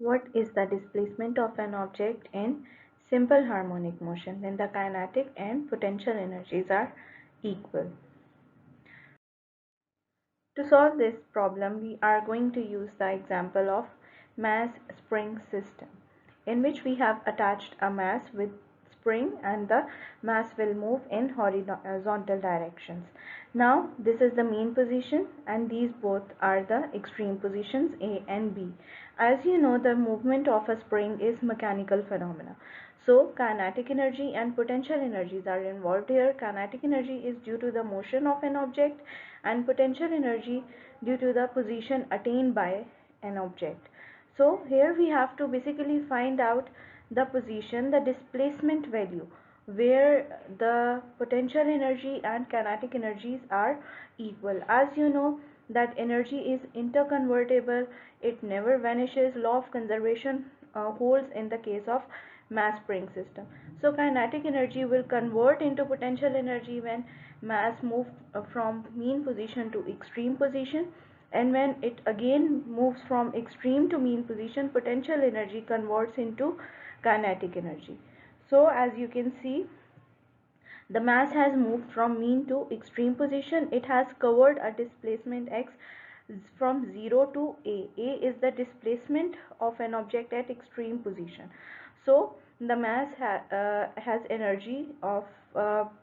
What is the displacement of an object in simple harmonic motion? Then the kinetic and potential energies are equal. To solve this problem, we are going to use the example of mass spring system, in which we have attached a mass with spring and the mass will move in horizontal directions. Now this is the mean position and these both are the extreme positions A and B. As you know, the movement of a spring is mechanical phenomena. So kinetic energy and potential energies are involved here. Kinetic energy is due to the motion of an object and potential energy due to the position attained by an object. So here we have to basically find out the position, the displacement value, where the potential energy and kinetic energies are equal. As you know that energy is interconvertible, it never vanishes. Law of conservation holds in the case of mass spring system. So kinetic energy will convert into potential energy when mass moves from mean position to extreme position, and when it again moves from extreme to mean position, potential energy converts into kinetic energy. So as you can see, the mass has moved from mean to extreme position. It has covered a displacement x from 0 to A. A is the displacement of an object at extreme position. So the mass has energy of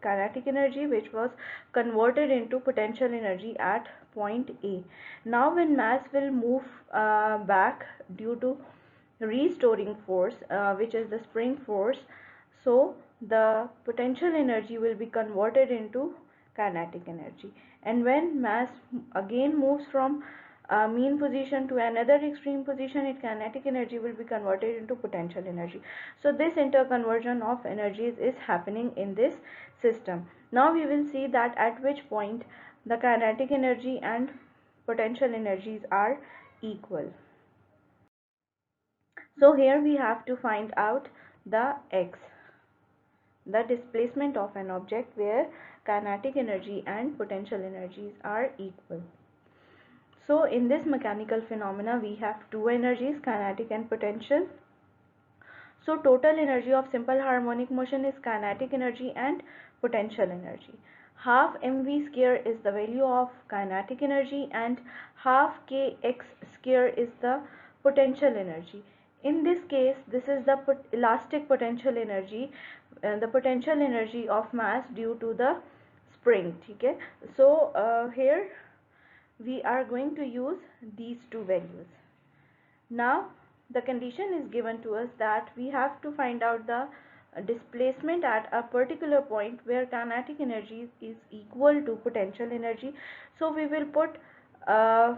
kinetic energy, which was converted into potential energy at point A. Now when mass will move back due to restoring force, which is the spring force, so the potential energy will be converted into kinetic energy. And when mass again moves from mean position to another extreme position, its kinetic energy will be converted into potential energy. So this interconversion of energies is happening in this system. Now we will see that at which point the kinetic energy and potential energies are equal. So here we have to find out the x, the displacement of an object where kinetic energy and potential energies are equal. So in this mechanical phenomena we have two energies, kinetic and potential. So total energy of simple harmonic motion is kinetic energy and potential energy. Half mv square is the value of kinetic energy and half kx square is the potential energy. In this case, this is the elastic potential energy, the potential energy of mass due to the spring. Okay? So here we are going to use these two values. Now the condition is given to us that we have to find out the displacement at a particular point where kinetic energy is equal to potential energy. So we will put uh,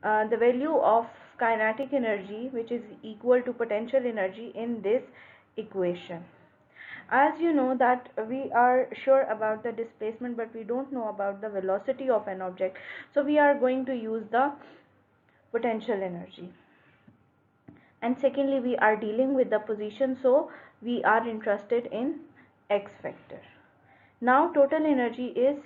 the value of kinetic energy, which is equal to potential energy, in this equation. As you know that we are sure about the displacement but we don't know about the velocity of an object, so we are going to use the potential energy. And secondly, we are dealing with the position, so we are interested in x factor. Now total energy is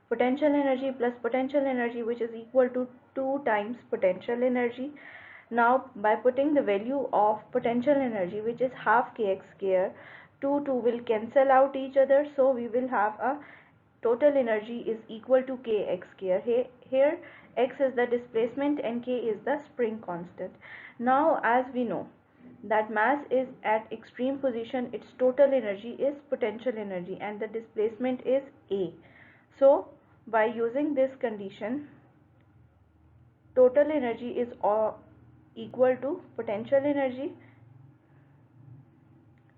potential energy plus potential energy, which is equal to 2 times potential energy. Now by putting the value of potential energy, which is half kx square, 2 will cancel out each other, so we will have a total energy is equal to kx square. Here x is the displacement and k is the spring constant. Now as we know that mass is at extreme position, its total energy is potential energy and the displacement is a. So by using this condition, total energy is equal to potential energy,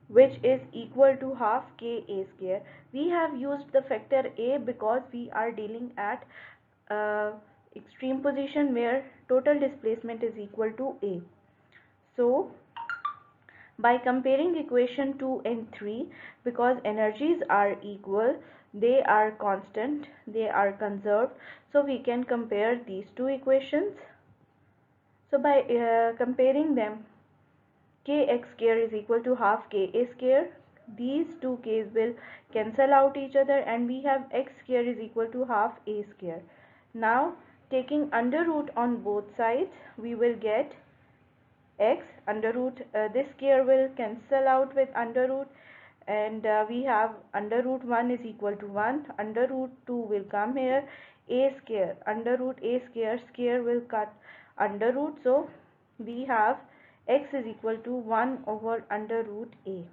which is equal to half ka square. We have used the factor a because we are dealing at extreme position where total displacement is equal to a. So by comparing equation 2 and 3, because energies are equal, they are constant, they are conserved, so we can compare these two equations. So by comparing them, kx square is equal to half ka square. These two k's will cancel out each other and we have x square is equal to half a square. Now taking under root on both sides, we will get x under root, this square will cancel out with under root, and we have under root 1 is equal to 1, under root 2 will come here, a square under root a square, square will cut under root, so we have x is equal to 1 over under root a.